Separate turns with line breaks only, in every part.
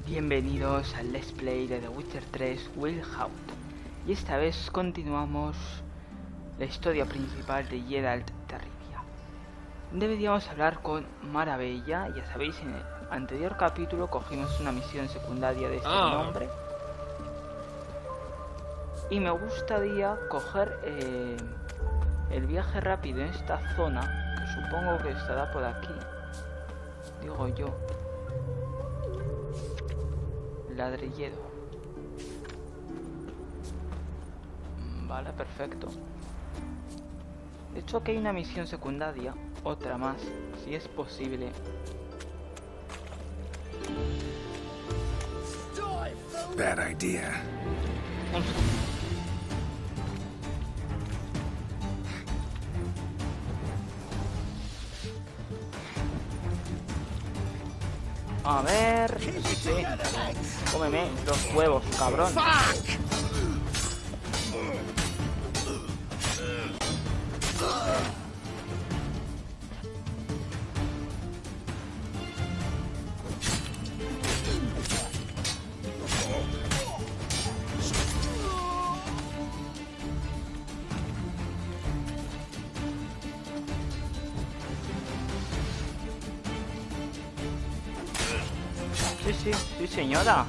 Bienvenidos al Let's Play de The Witcher 3 Dejad. Y esta vez continuamos la historia principal de Geralt de Rivia. Deberíamos hablar con Maravilla. Ya sabéis, en el anterior capítulo cogimos una misión secundaria de este nombre. Y me gustaría coger el viaje rápido en esta zona, que supongo que estará por aquí. Digo yo. Ladrillero. Vale, perfecto. De hecho, aquí hay una misión secundaria, otra más, si es posible.
Bad idea.
A ver... Sí. Cómeme los huevos, cabrón. Sí, señora.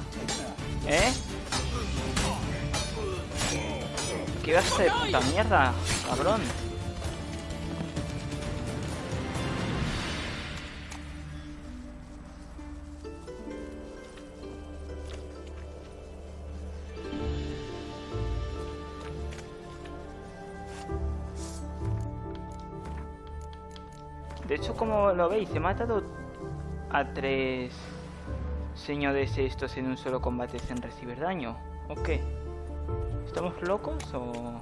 ¿Qué vas a hacer, puta mierda, cabrón? De hecho, como lo veis, he matado a 3 señores estos en un solo combate sin recibir daño. ¿O qué? ¿Estamos locos o...?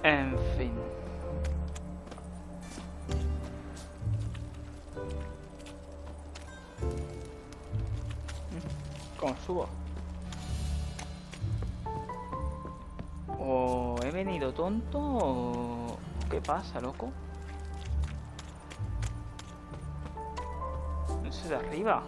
En fin. ¿Cómo subo? ¿O he venido tonto o...? ¿Qué pasa, loco? No sé, de arriba.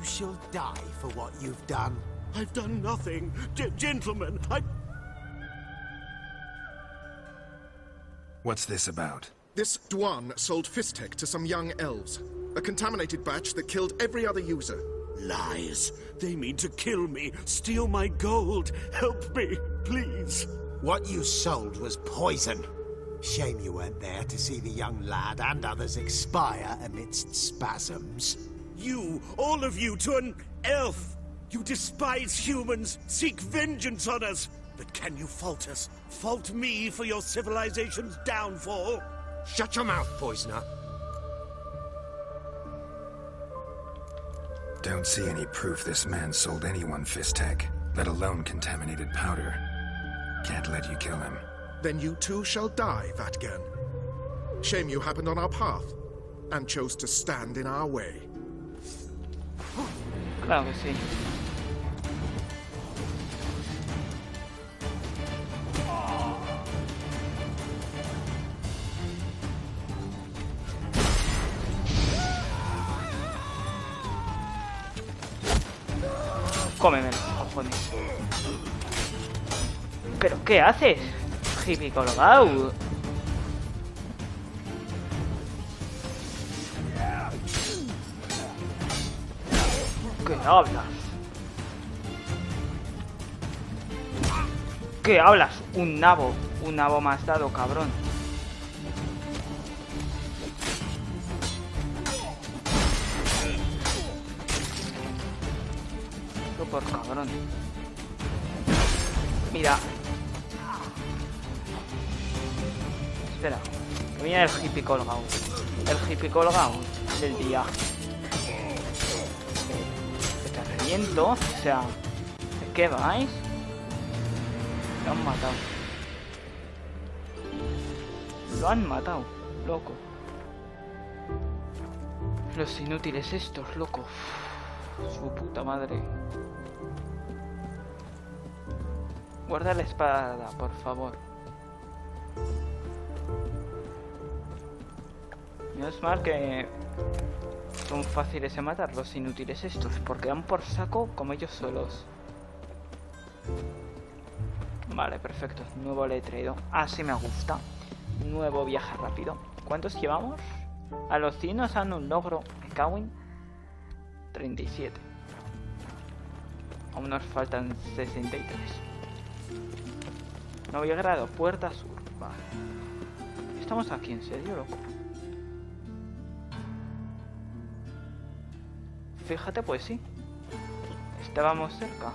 Shall die for what you've done.
I've done nothing. Gentlemen,
What's this about?
This Dwan sold Fistek to some young elves. A contaminated batch that killed every other user.
Lies. They mean to kill me, steal my gold. Help me, please.
What you sold was poison. Shame you weren't there to see the young lad and others expire amidst spasms.
You, all of you, to an elf! You despise humans, seek vengeance on us! But can you fault us? Fault me for your civilization's downfall?
Shut your mouth, poisoner.
Don't see any proof this man sold anyone Fistek, let alone contaminated powder. Can't let you kill him.
Then you too shall die, Vatgan. Shame you happened on our path, and chose to stand in our way.
Claro que sí. Cómeme los cojones. ¿Pero qué haces? Hippie colgado. ¿Qué hablas? ¿Qué hablas? Un nabo me has dado, cabrón. Esto por cabrón. Mira. Espera, que viene el hippie colgado. El hippie colgado del día. O sea, ¿de qué vais? Lo han matado. Lo han matado, loco. Los inútiles estos, loco. Su puta madre. Guarda la espada, por favor. Menos mal que son fáciles de matar los inútiles estos, porque dan por saco como ellos solos. Vale, perfecto. Nuevo letrero. Así me gusta. Nuevo viaje rápido. ¿Cuántos llevamos? A los 100 nos dan un logro. Me cago en 37. Aún nos faltan 63. Nuevo grado, puerta sur. Vale. Estamos aquí, en serio, loco. Fíjate, pues sí. Estábamos cerca.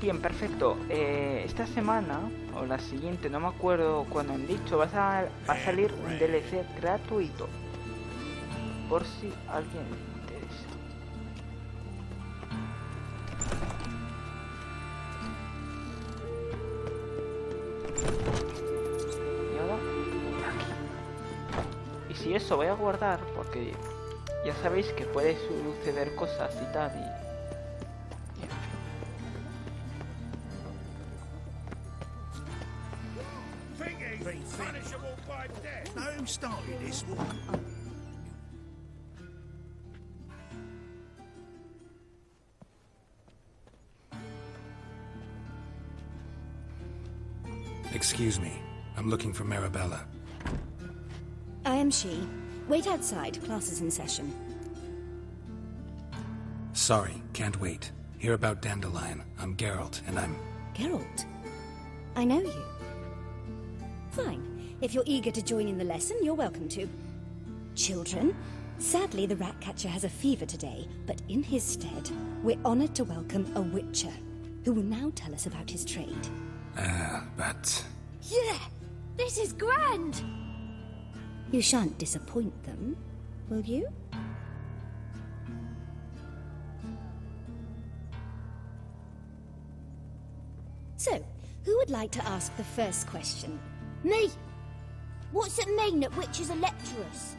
Bien, perfecto. Esta semana, o la siguiente, no me acuerdo cuándo han dicho, va a salir un DLC gratuito. Por si a alguien le interesa. Y ahora, aquí. Y si eso voy a guardar, porque ya sabéis que puede suceder cosas y tal, y
Who started this war?
Excuse me. I'm looking for Marabella.
I am she. Wait outside. Class is in session.
Sorry, can't wait. Hear about Dandelion. I'm Geralt, and I'm...
Geralt? I know you. Fine. If you're eager to join in the lesson, you're welcome to. Children, sadly the rat catcher has a fever today, but in his stead, we're honored to welcome a witcher, who will now tell us about his trade.
But...
Yeah! This is grand! You shan't disappoint them, will you? So, who would like to ask the first question?
Me! What's it mean that witches are lecturers?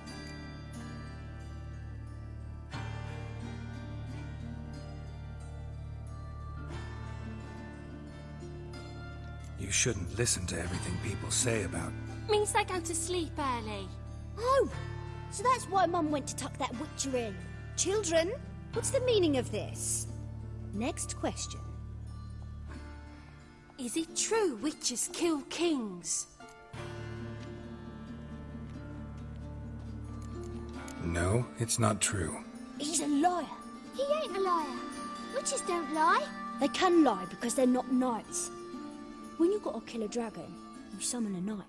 You shouldn't listen to everything people say about...
Means they go to sleep early. Oh! So that's why Mum went to tuck that witcher in.
Children, what's the meaning of this? Next question.
Is it true witches kill kings?
No, it's not true.
He's a liar. He ain't a liar. Witches don't lie.
They can lie because they're not knights. When you've got to kill a dragon, you summon a knight.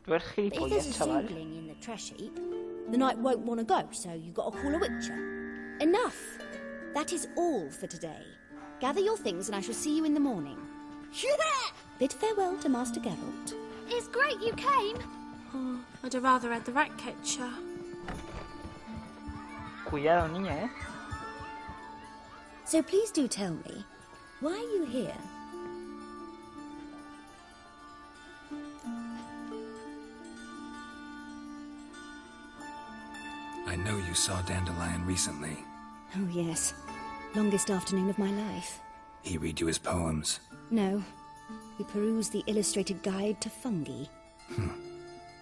Tú eres
But if
gilipollas,
there's a
chaval.
zoogling in the trash heap, the knight won't want to go, so you got to call a witcher. Enough! That is all for today. Gather your things and I shall see you in the morning.
Yeah!
Bid farewell to Master Geralt.
It's great you came.
Oh, I'd have rather had the rat catcher.
Cuidado, niña, ¿eh?
So please do tell me, why are you here?
I know you saw Dandelion recently.
Oh yes, longest afternoon of my life.
He read you his poems.
No, we perused the illustrated guide to fungi.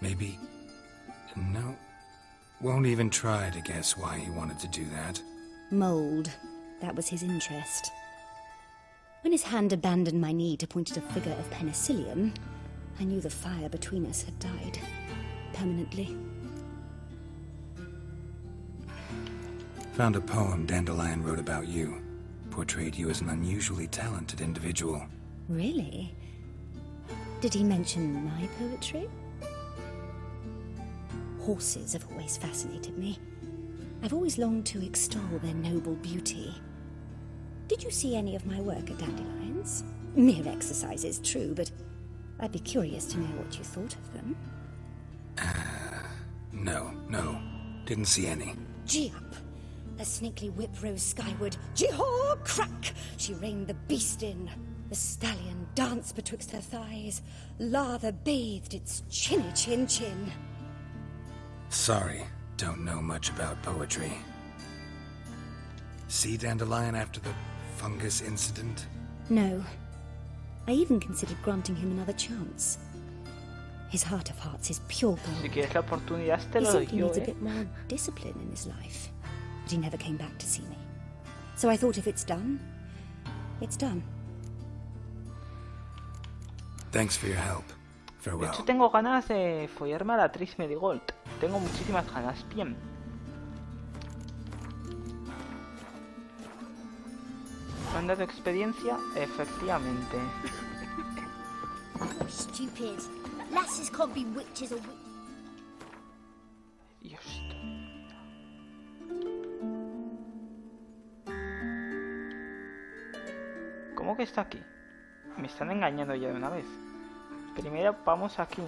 Maybe... No. Won't even try to guess why he wanted to do that.
Mold. That was his interest. When his hand abandoned my knee to point at a figure of penicillium, I knew the fire between us had died. Permanently.
Found a poem Dandelion wrote about you. Portrayed you as an unusually talented individual.
Really? Did he mention my poetry? Horses have always fascinated me. I've always longed to extol their noble beauty. Did you see any of my work at Dandelions? Mere exercises, true, but I'd be curious to know what you thought of them.
No. Didn't see any.
Gee up! The snaky whip rose skyward. Jee-haw! Crack! She reined the beast in. The stallion danced betwixt her thighs. Lather bathed its chinny chin-chin.
Sorry, don't know much about poetry. See Dandelion after the fungus incident?
No. I even considered granting him another chance. His heart of hearts is pure gold.
Si quieres la oportunidad, te
He
lo doy
simply
yo,
needs a bit more discipline in his life. But he never came back to see me. So I thought if it's done, it's done.
Thanks for your help.
De
Farewell.
hecho, tengo ganas de follarme a la actriz Marigold. Tengo muchísimas ganas. Bien. ¿Me han dado experiencia? Efectivamente.
Stupid. Lasses can't be witches or
Dios. ¿Cómo que está aquí? Me están engañando ya de una vez. Primero vamos aquí.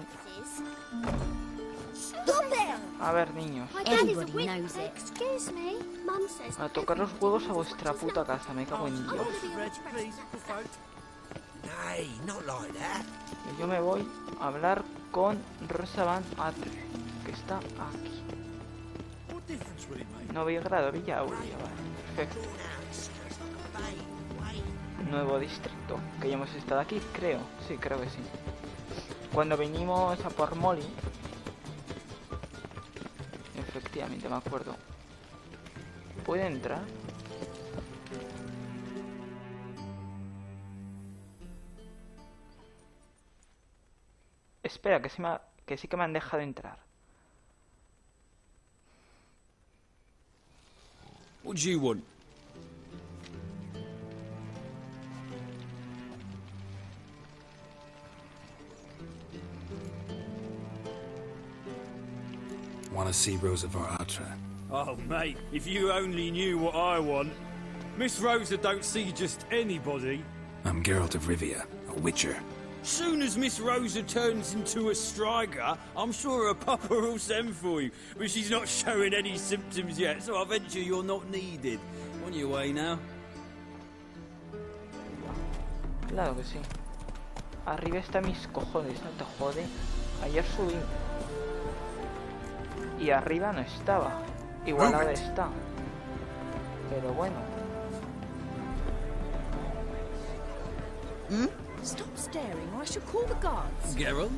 Stop there!
A ver, niños.
My dad is a
Everybody
witch.
knows it.
Excuse me. Mum says
A tocar los huevos a vuestra puta casa. Me cago en
I
Dios.
want to be a witch.
Nay, not like that.
Y yo me voy a hablar con Rosa Van Atre, que está aquí. Novigrado, Villa Aurea, vale, perfecto. Nuevo distrito, que ya hemos estado aquí, creo. Sí, creo que sí. Cuando vinimos a por Molly. Efectivamente, me acuerdo. ¿Puede entrar? Espera, que sí que me han dejado entrar.
What do you want?
Want to see Rosa Varatra?
Oh, mate, if you only knew what I want. Miss Rosa don't see just anybody.
I'm Geralt de Rivia, a witcher.
Soon as Miss Rosa turns into a striker, I'm sure her papa will send for you. But she's not showing any symptoms yet, so I venture you're not needed. On your way now.
Claro que sí. Arriba está mis cojones, no te jode. Ayer subí. Y arriba no estaba. Igual ahora está. Pero bueno.
Stop staring or I shall call the guards.
Geralt?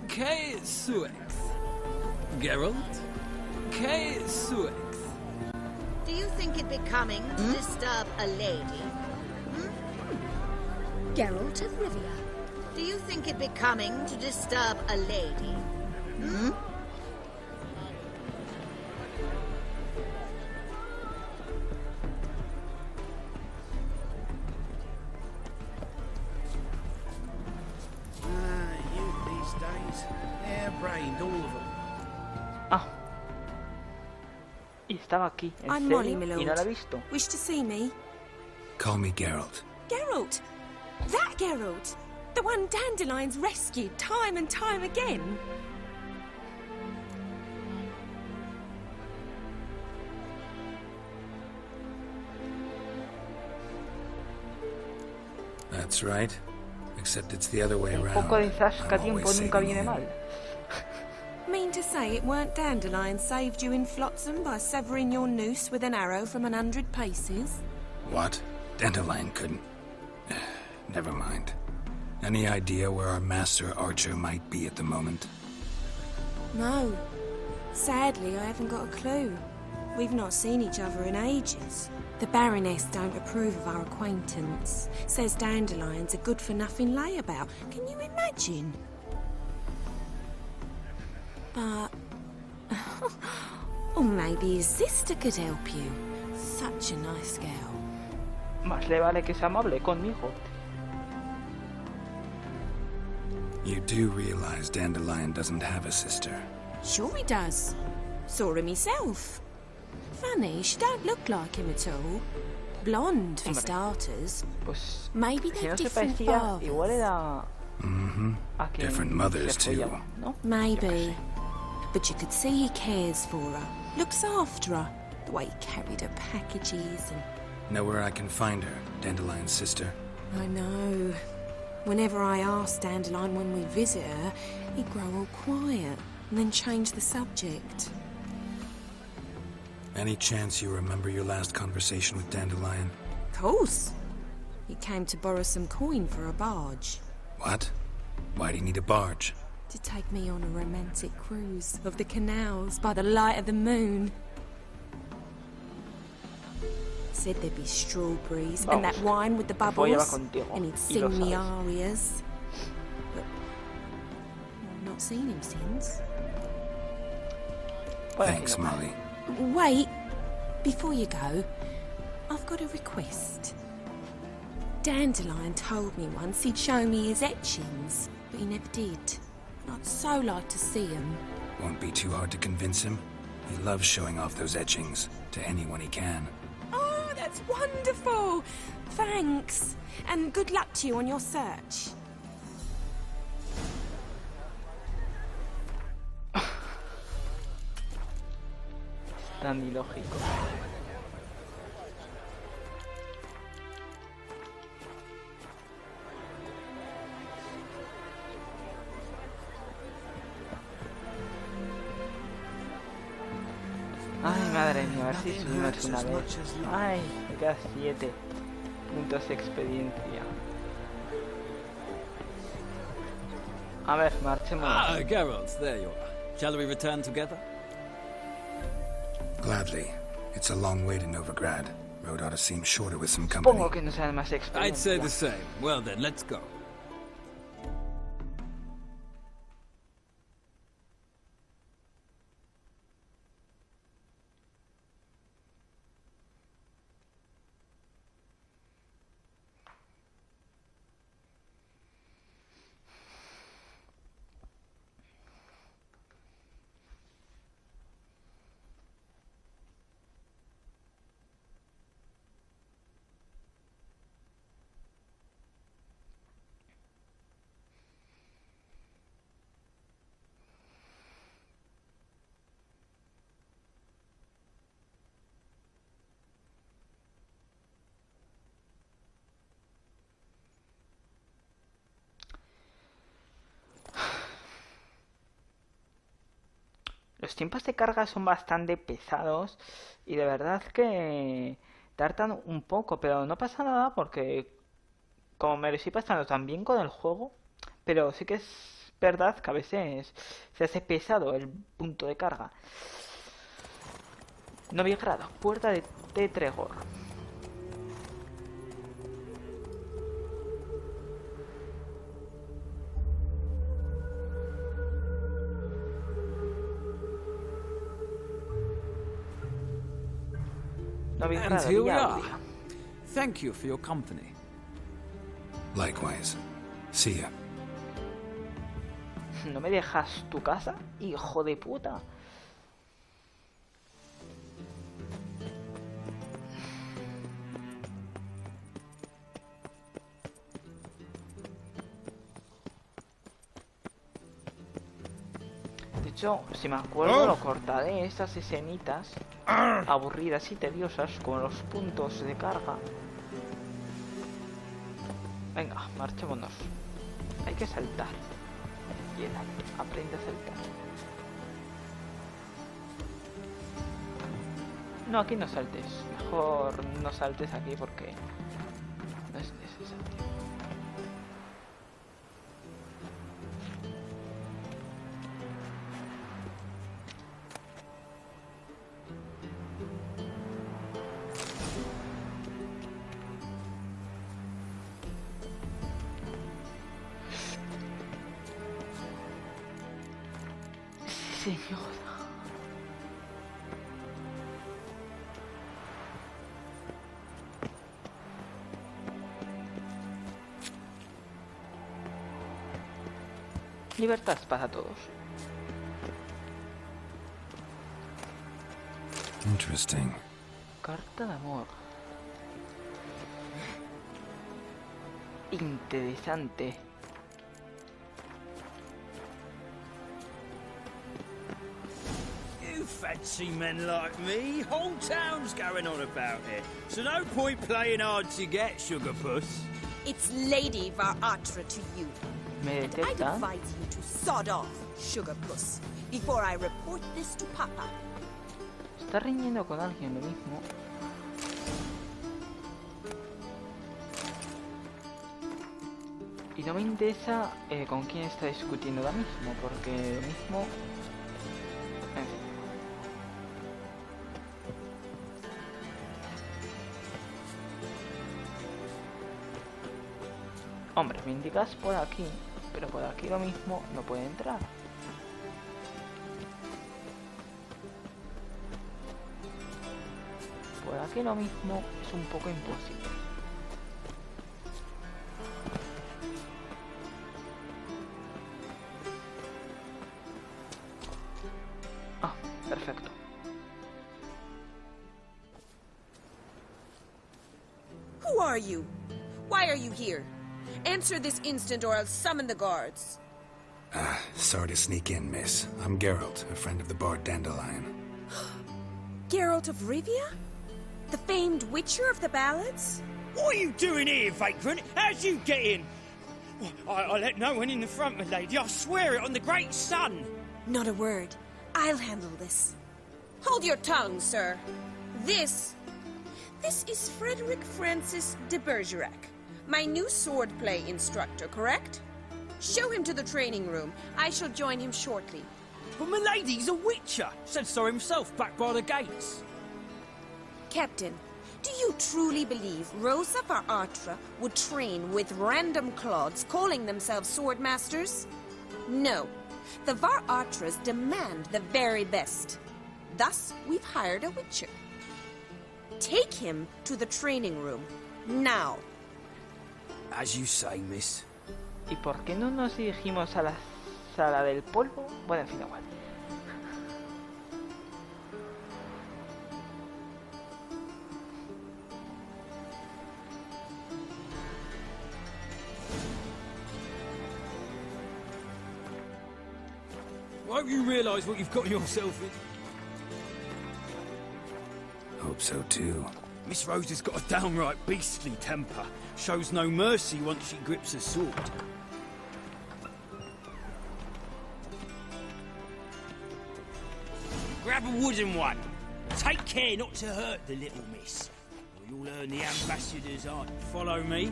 Que suex? Geralt? Que suex?
Do you think it becoming to disturb a lady?
Geralt of Rivia.
Do you think it becoming to disturb a lady?
You these days. Hair-brained, all of them.
Ah. Y estaba aquí. ¿En
I'm
serio?
Molly, my lord.
Y no la he visto.
Wish to see me?
Call me Geralt.
Geralt! That Geralt! The one Dandelion's rescued time and time again.
That's right. Except it's the other way
Un
around.
poco de zasca
I'm
tiempo
always
nunca
saving
viene
him.
mal.
Mean to say it weren't Dandelion saved you in Flotsam by severing your noose with an arrow from 100 paces?
What? Dandelion couldn't. Never mind. Any idea where our master archer might be at the moment?
No. Sadly, I haven't got a clue. We've not seen each other in ages. The Baroness don't approve of our acquaintance. Says Dandelion's a good-for-nothing layabout. Can you imagine? But... or maybe his sister could help you. Such a nice girl.
Más le vale que sea amable conmigo.
You do realize Dandelion doesn't have a sister.
Sure he does. Saw him himself. Funny, she don't look like him at all. Blonde, for starters.
Pues,
Maybe
si
they're
no se
different
parecía,
fathers.
igual era... a quien
Different mothers,
se follaba,
too.
¿no?
Maybe. But you could see he cares for her. Looks after her. The way he carried her packages and...
Know where I can find her, Dandelion's sister?
I know. Whenever I ask Dandelion when we visit her, he'd grow all quiet. and then change the subject.
Any chance you remember your last conversation with Dandelion?
Of course. He came to borrow some coin for a barge.
What? Why do you need a barge?
To take me on a romantic cruise of the canals by the light of the moon. Said there'd be strawberries and that wine with the bubbles, and he'd sing me arias. But I've not seen him since.
Thanks, Molly.
Wait, before you go, I've got a request. Dandelion told me once he'd show me his etchings, but he never did. I'd so like to see him.
Won't be too hard to convince him. He loves showing off those etchings to anyone he can.
Oh, that's wonderful! Thanks, and good luck to you on your search.
Tan ilógico. Ay, madre mía, a ver si subimos una vez. Ay, me quedan 7 puntos de experiencia. A ver, marchemos.
Ah, Geralt, there you are. Shall we return together?
Gladly. It's a long way to Novigrad. Road ought to seem shorter with some company.
Supongo que no sean más experiencia.
I'd say the same. Well then, let's go.
Los tiempos de carga son bastante pesados y de verdad que tardan un poco, pero no pasa nada porque como me lo estoy pasando tan bien con el juego, pero sí que es verdad que a veces se hace pesado el punto de carga. Novigrad, puerta de Tregor.
And here we are. Thank you for your company.
Likewise. See ya.
¿No me dejas tu casa, hijo de puta? De hecho, si me acuerdo, lo cortaré, estas escenitas aburridas y tediosas con los puntos de carga. Venga, marchémonos. Hay que saltar. Geralt, aprende a saltar. No, aquí no saltes. Mejor no saltes aquí porque no es necesario. Señora. Libertad para todos.
Interesting.
Carta de amor. Interesante.
You fancy men like me? Whole town's going on about it. So no point playing hard to get, sugar puss.
It's Lady Varatra to you.
Me
And I
detecta.
advise you to sod off, sugar puss, before I report this to Papa.
Está riñendo con alguien lo mismo. Y no me interesa con quién está discutiendo ahora mismo, porque lo mismo... En fin. Hombre, me indicas por aquí, pero por aquí lo mismo no puede entrar. Por aquí lo mismo es un poco imposible. Ah, perfecto.
Who are you? Why are you here? Answer this instant or I'll summon the guards.
Sorry to sneak in, miss. I'm Geralt, a friend of the bard Dandelion.
Geralt of Rivia? The famed witcher of the ballads?
What are you doing here, vagrant? How'd you get in? I let no one in the front, my lady. I swear it on the great sun.
Not a word. I'll handle this. Hold your tongue, sir. This is Frederick Francis de Bergerac, my new swordplay instructor, correct? Show him to the training room. I shall join him shortly.
But my lady's a witcher. Said so himself back by the gates.
Captain, do you truly believe Rosa var Artra would train with random clods calling themselves swordmasters? No. The var Artras demand the very best. Thus, we've hired a witcher. Take him to the training room, now.
As you say, miss.
¿Y por qué no nos dirigimos a la sala del polvo? Bueno, en fin, igual.
I hope you realise what you've got yourself in.
Hope so, too.
Miss Rosa's got a downright beastly temper. Shows no mercy once she grips a sword. Grab a wooden one. Take care not to hurt the little miss, or you'll earn the ambassador's eye. Follow me.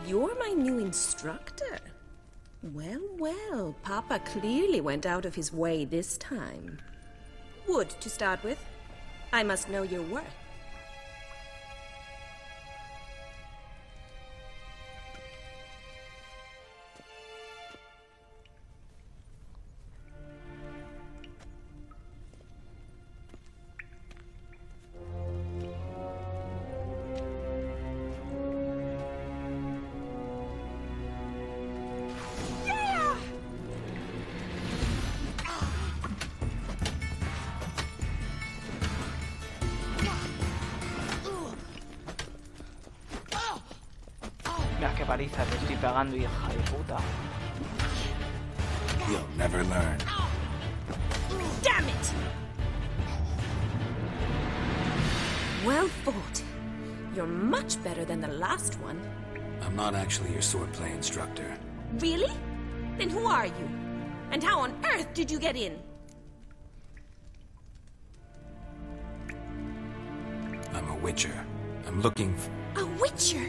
You're my new instructor? Well, well, Papa clearly went out of his way this time. Wood, to start with. I must know your worth.
Mira qué paliza te estoy pegando, hija de puta.
You'll never learn.
Damn it! Well fought. You're much better than the last one.
I'm not actually your swordplay instructor.
Really? Then who are you? And how on earth did you get in?
I'm a witcher. I'm looking for...
A witcher?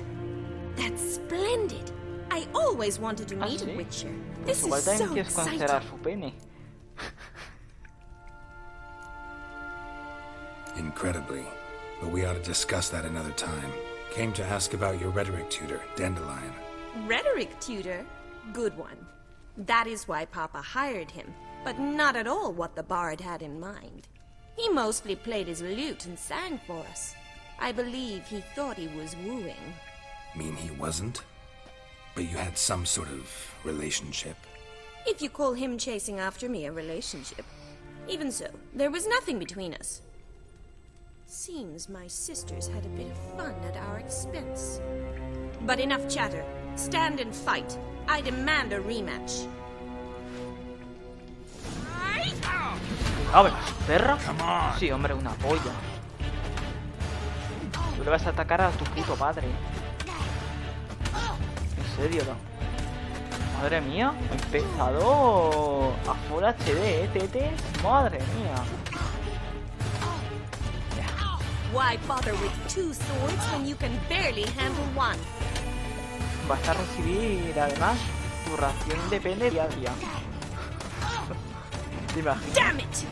That's splendid. I always wanted to meet a witcher. This is so exciting.
Su pene.
Incredibly. But we ought to discuss that another time. Came to ask about your rhetoric tutor, Dandelion.
Rhetoric tutor? Good one. That is why Papa hired him, but not at all what the bard had in mind. He mostly played his lute and sang for us. I believe he thought he was wooing.
Mean he wasn't? But you had some sort of relationship?
If you call him chasing after me a relationship. Even so, there was nothing between us. Seems my sisters had a bit of fun at our expense. But enough chatter. Stand and fight. I demand a rematch.
A ver, perra. Sí, hombre, una polla. Tú le vas a atacar a tu puto padre. En serio, no. Madre mía, he empezado a Full HD, tete. Madre mía.
Why bother with two swords when you can barely handle one?
Vas a recibir, además, tu ración depende día a día. ¿Te imaginas?
Damn it!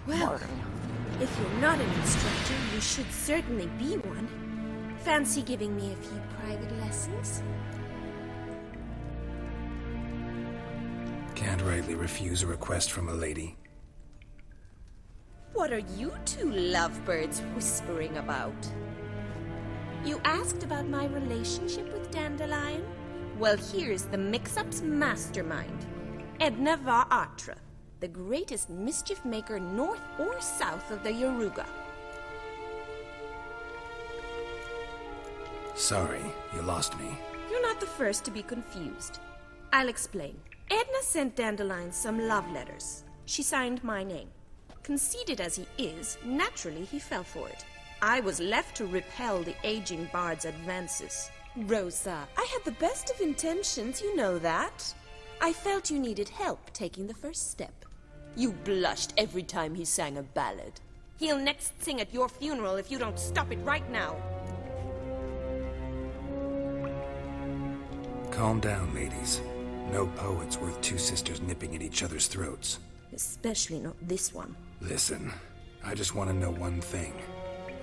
Well,
Madre mía.
if you're not an instructor, you should certainly be one. Fancy giving me a few private lessons?
Can't rightly refuse a request from a lady.
What are you two lovebirds whispering about? You asked about my relationship with Dandelion? Well, here's the mix-up's mastermind. Edna va Atra, the greatest mischief maker north or south of the Yaruga.
Sorry, you lost me.
You're not the first to be confused. I'll explain. Edna sent Dandelion some love letters. She signed my name. Conceited as he is, naturally he fell for it. I was left to repel the aging bard's advances. Rosa, I had the best of intentions, you know that. I felt you needed help taking the first step. You blushed every time he sang a ballad. He'll next sing at your funeral if you don't stop it right now.
Calm down, ladies. No poet's worth two sisters nipping at each other's throats.
Especially not this one.
Listen, I just want to know one thing.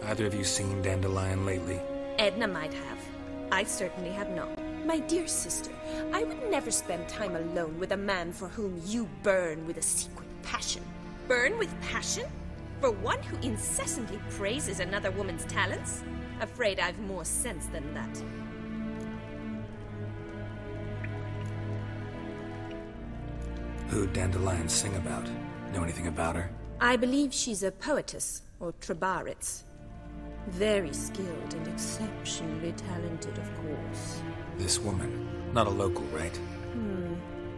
Either of you seen Dandelion lately?
Edna might have. I certainly have not. My dear sister, I would never spend time alone with a man for whom you burn with a secret passion. Burn with passion? For one who incessantly praises another woman's talents? Afraid I've more sense than that.
Who'd Dandelion sing about? Know anything about her?
I believe she's a poetess, or trabaritz. Very skilled and exceptionally talented, of course.
This woman. Not a local, right?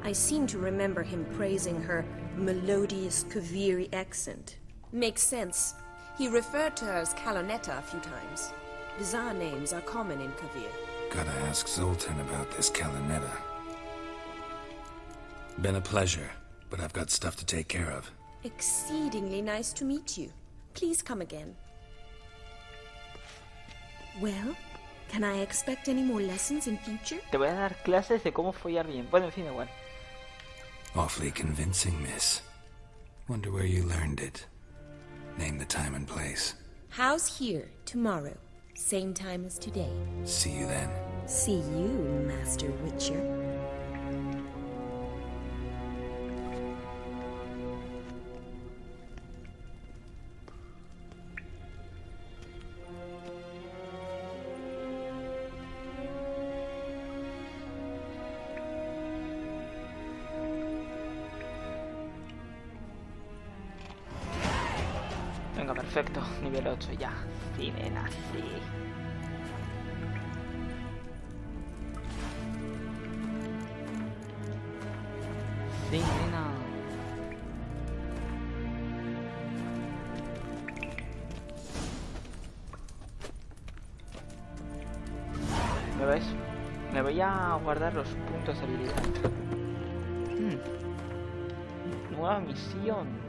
I seem to remember him praising her melodious Kaviri accent. Makes sense. He referred to her as Kalonetta a few times. Bizarre names are common in Kavir.
Gotta ask Zoltan about this Kalonetta. Been a pleasure, but I've got stuff to take care of.
Exceedingly nice to meet you. Please come again. Well, can I expect any more lessons in future?
Te voy a dar clases de cómo follar bien. Bueno, en fin, igual.
Awfully convincing, miss. Wonder where you learned it. Name the time and place.
House here, tomorrow. Same time as today.
See you then.
See you, Master Witcher.
Venga, perfecto. Nivel 8 ya. Sí, nena, sí. Sí, nena. ¿Me ves? Me voy a guardar los puntos de habilidad. Nueva misión.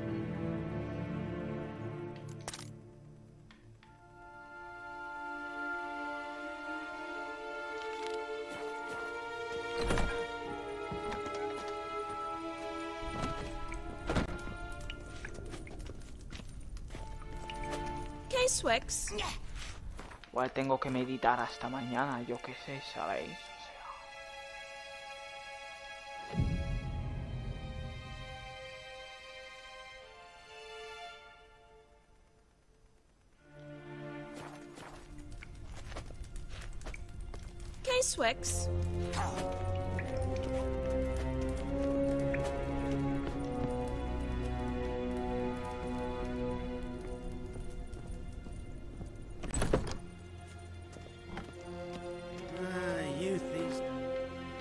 Swex.
Igual tengo que meditar hasta mañana, yo qué sé, ¿sabéis?
Swex.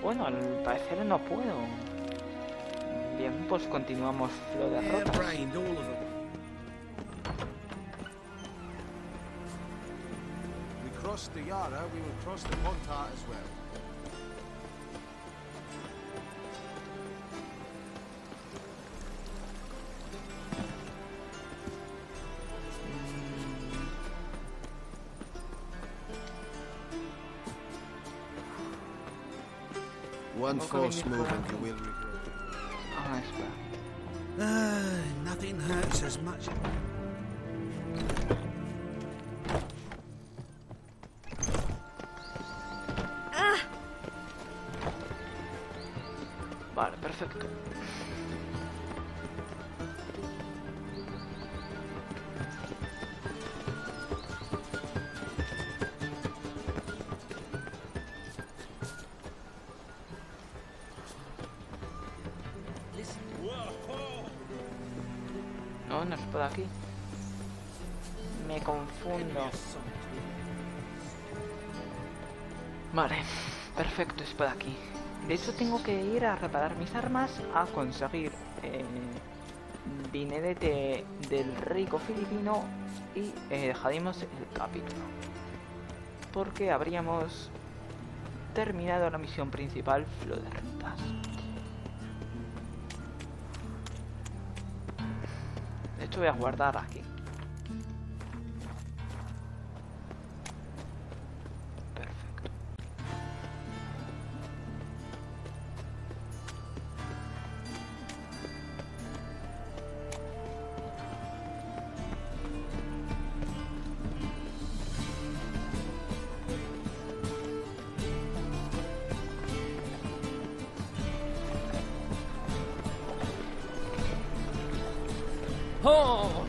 Bueno, al parecer no puedo. Bien, pues continuamos lo de rotas.
Cross the Yara, we will cross the Pontar as well. One false move and you will regret it.
Ah, espera.
Nothing hurts as much.
Vale, perfecto. No, no es por aquí. Me confundo. Vale, perfecto, es por aquí. De hecho tengo que ir a reparar mis armas, a conseguir dinerete del rico filipino y dejaremos el capítulo. Porque habríamos terminado la misión principal, Flow de Rutas. De hecho voy a guardar aquí.
Oh!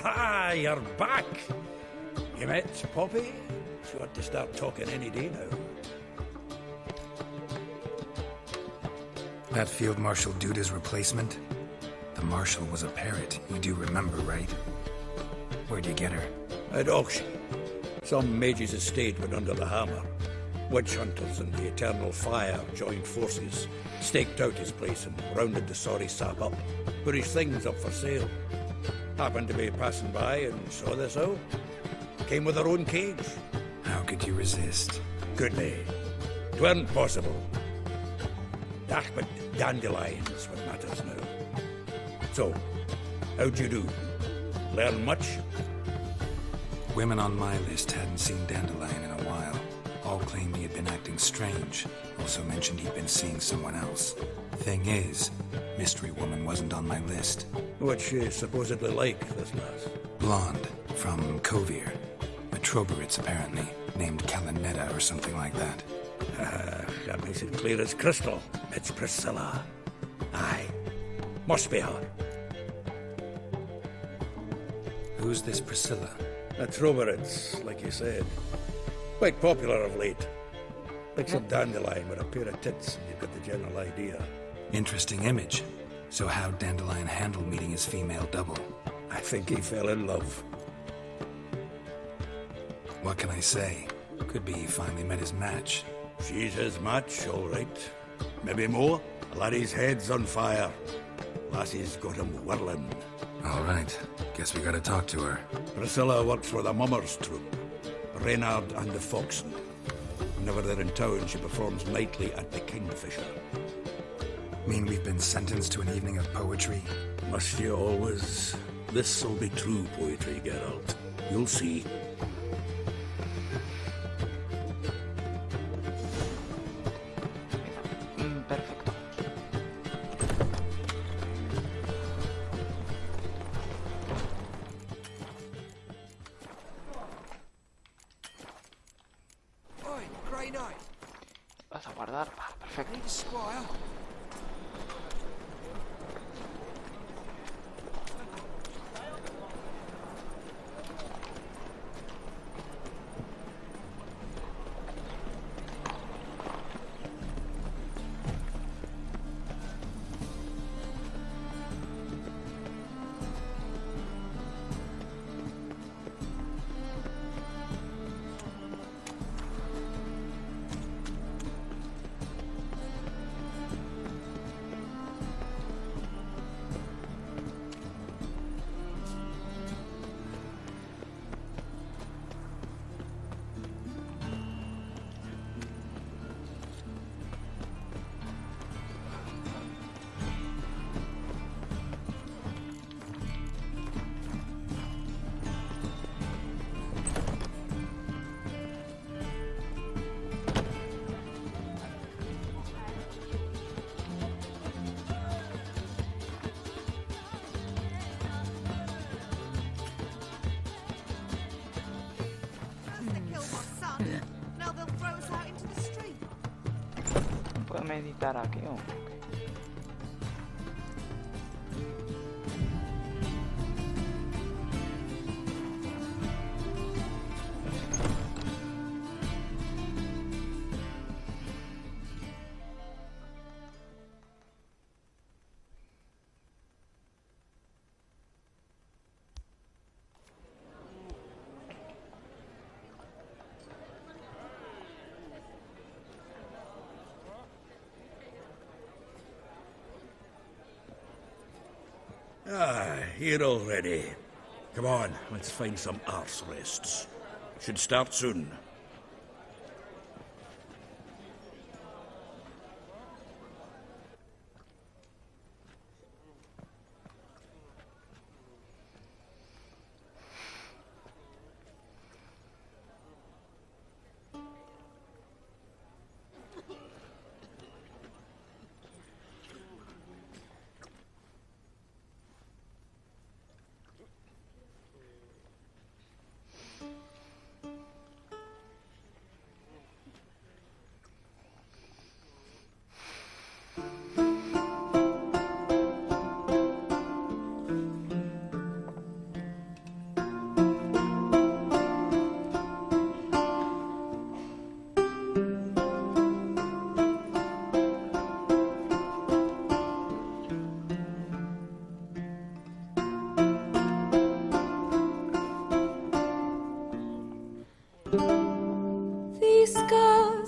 Ah, you're back! You met Poppy? She ought to start talking any day now.
That Field Marshal Duda's replacement? The Marshal was a parrot, you do remember, right? Where'd you get her?
At auction. Some mage's estate went under the hammer. Witch hunters and the Eternal Fire joined forces, staked out his place and rounded the sorry sap up, put his things up for sale. Happened to be passing by and saw this out. Came with her own cage.
How could you resist?
Couldn't he? 'Tweren't possible. Ah, but dandelions what matters now. So, how'd you do? Learn much?
Women on my list hadn't seen Dandelion in a while. All claimed he had been acting strange. Also mentioned he'd been seeing someone else. Thing is, Mystery Woman wasn't on my list.
What's she supposedly like, this lass?
Blonde, from Kovir. A Troberitz, apparently, named Kalanetta or something like that.
That makes it clear as crystal. It's Priscilla. Aye. Must be her.
Who's this Priscilla?
A Troberitz, like you said. Quite popular of late. Like some dandelion with a pair of tits, and you've got the general idea.
Interesting image. So how'd Dandelion handle meeting his female double?
I think he fell in love.
What can I say? Could be he finally met his match.
She's his match, all right. Maybe more. Laddie's head's on fire. Lassie's got him whirling.
All right. Guess we gotta talk to her.
Priscilla works for the Mummers troupe. Reynard and the Foxen. Whenever they're in town, she performs nightly at the Kingfisher.
Mean we've been sentenced to an evening of poetry?
Must you always? This'll be true poetry, Geralt. You'll see.
Perfecto. Vas a guardar. Ah, perfecto. ¿Puedo meditar aquí o qué?
Ah, here already. Come on, let's find some arse rests. Should start soon.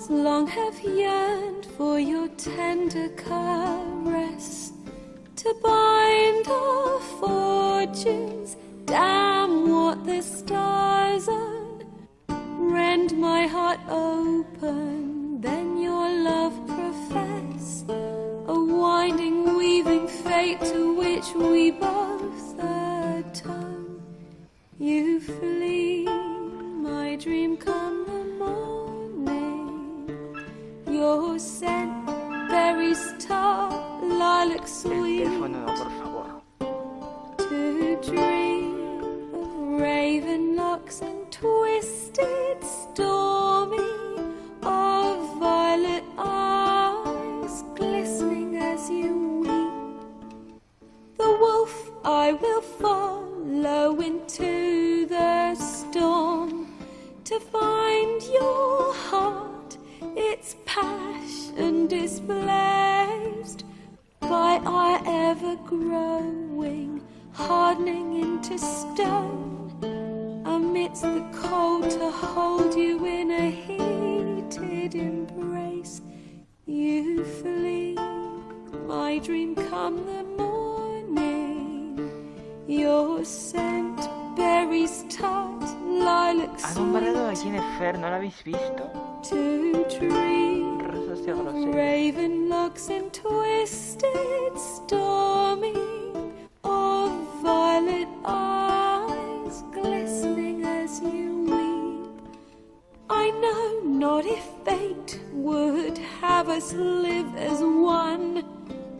Long have yearned for your tender caress, to bind our fortunes. Damn what the stars are. Rend my heart open, then your love profess. A winding, weaving fate to which we both atone. You flee, my dream come the morning. Your scent, berries tart, lilac sweet. To dream of raven locks and twisted, stormy, of violet eyes glistening as you weep. The wolf I will follow into the storm, to find your heart, its passion displaced by our ever-growing, hardening into stone, amidst the cold to hold you in a heated embrace. You flee, my dream come the morning, your scent, berries tart, lilac
¿Han nombrado a Jennifer? ¿No la habéis visto?
To dream of raven locks and twisted, stormy, of violet eyes glistening as you weep. I know not if fate would have us live as one,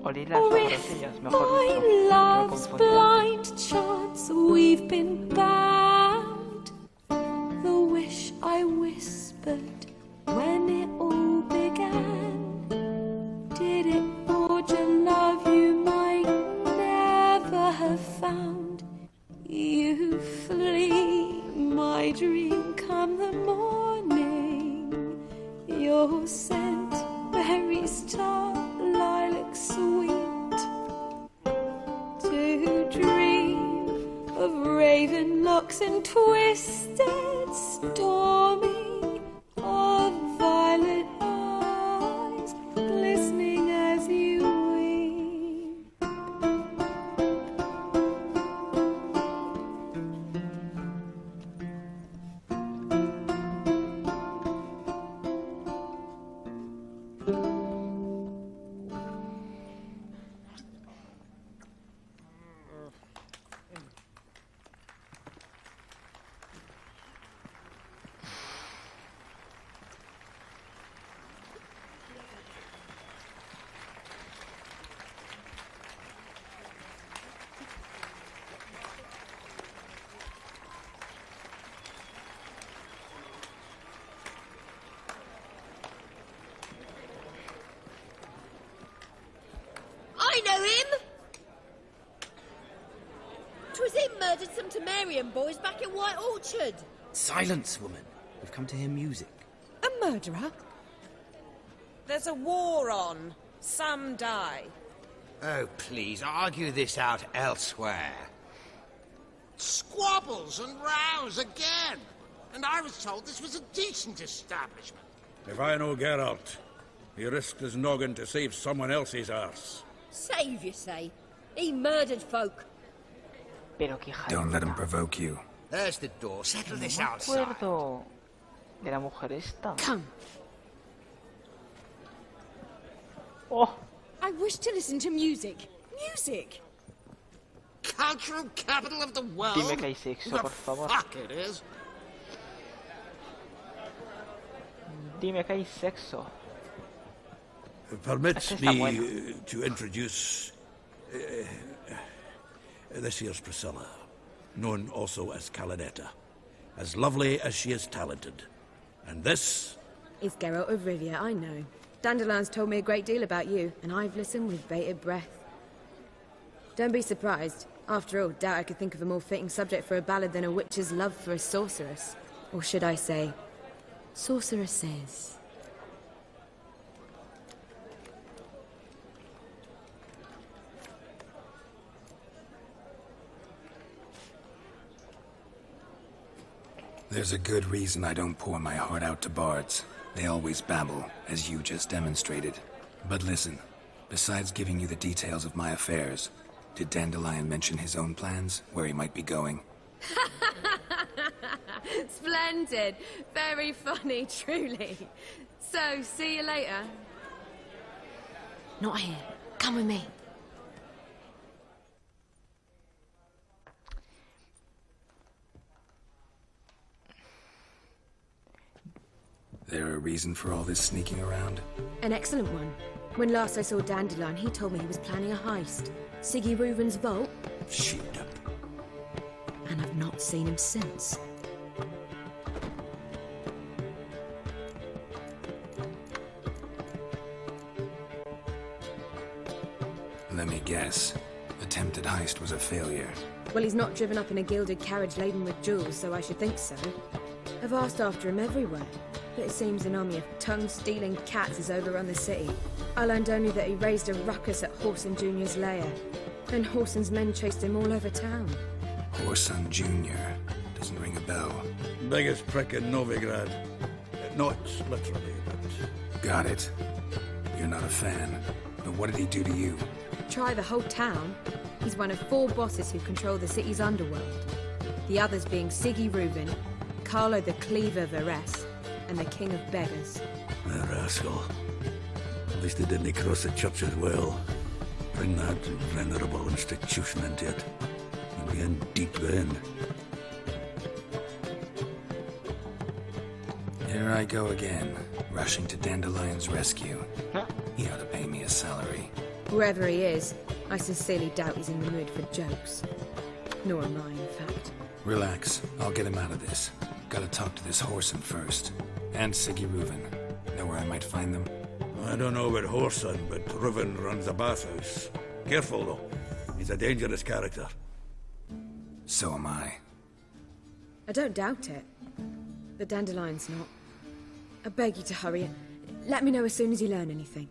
or if by love's blind chance we've been bound. The wish I whispered when it You flee, my dream, come the morning. Your scent, berries tart, lilac sweet. To dream of raven locks and twisted, stormy, of violet eyes, glistening as you weep.
I know him! 'Twas him murdered some Temerian boys back in White Orchard.
Silence, woman. We've come to hear music.
A murderer?
There's a war on. Some die.
Oh, please, argue this out elsewhere. Squabbles and rows again! And I was told this was a decent establishment.
If I know Geralt, he risked his noggin to save someone else's arse.
Save, you say? He murdered folk.
Pero qué hija.
Don't let him provoke you.
There's the door. Settle this
No me
outside.
acuerdo de la mujer esta.
Come.
Oh,
I wish to listen to music. Music!
Cultural capital of the world?
dime que hay sexo,
The
por favor.
fuck it is.
Dime que hay sexo.
Permit
Este está
me
bueno.
to introduce this here's Priscilla, known also as Calinetta, as lovely as she is talented. And this
It's Geralt of Rivia, I know. Dandelion's told me a great deal about you, and I've listened with bated breath. Don't be surprised. After all, doubt I could think of a more fitting subject for a ballad than a witch's love for a sorceress. Or should I say, sorceresses.
There's a good reason I don't pour my heart out to bards. They always babble, as you just demonstrated. But listen, besides giving you the details of my affairs, did Dandelion mention his own plans, where he might be going?
Splendid. Very funny, truly. So, see you later. Not here. Come with me.
There a reason for all this sneaking around?
An excellent one. When last I saw Dandelion, he told me he was planning a heist. Siggy Reuven's vault.
sheepdip.
And I've not seen him since.
Let me guess. Attempted heist was a failure.
Well, he's not driven up in a gilded carriage laden with jewels, so I should think so. I've asked after him everywhere, but it seems an army of tongue-stealing cats has overrun the city. I learned only that he raised a ruckus at Whoreson Jr.'s lair, and Whoreson's men chased him all over town.
Whoreson Jr. Doesn't ring a bell.
Biggest prick in Novigrad. Not literally, but...
Got it. You're not a fan. But what did he do to you?
Try the whole town. He's one of 4 bosses who control the city's underworld. The others being Siggy Reuven, Carlo the Cleaver Varese, and the King of Beggars.
A rascal. At least he didn't cross the church as well. Bring that venerable institution into it. You'll be in deep then.
Here I go again, rushing to Dandelion's rescue. He ought to pay me a salary.
Whoever he is, I sincerely doubt he's in the mood for jokes. Nor am I, in fact.
Relax, I'll get him out of this. Gotta talk to this Whoreson first. And Siggy Reuven. Know where I might find them?
I don't know about Whoreson, but Reuven runs a bathhouse. Careful, though. He's a dangerous character.
So am I.
I don't doubt it. But Dandelion's not. I beg you to hurry. Let me know as soon as you learn anything.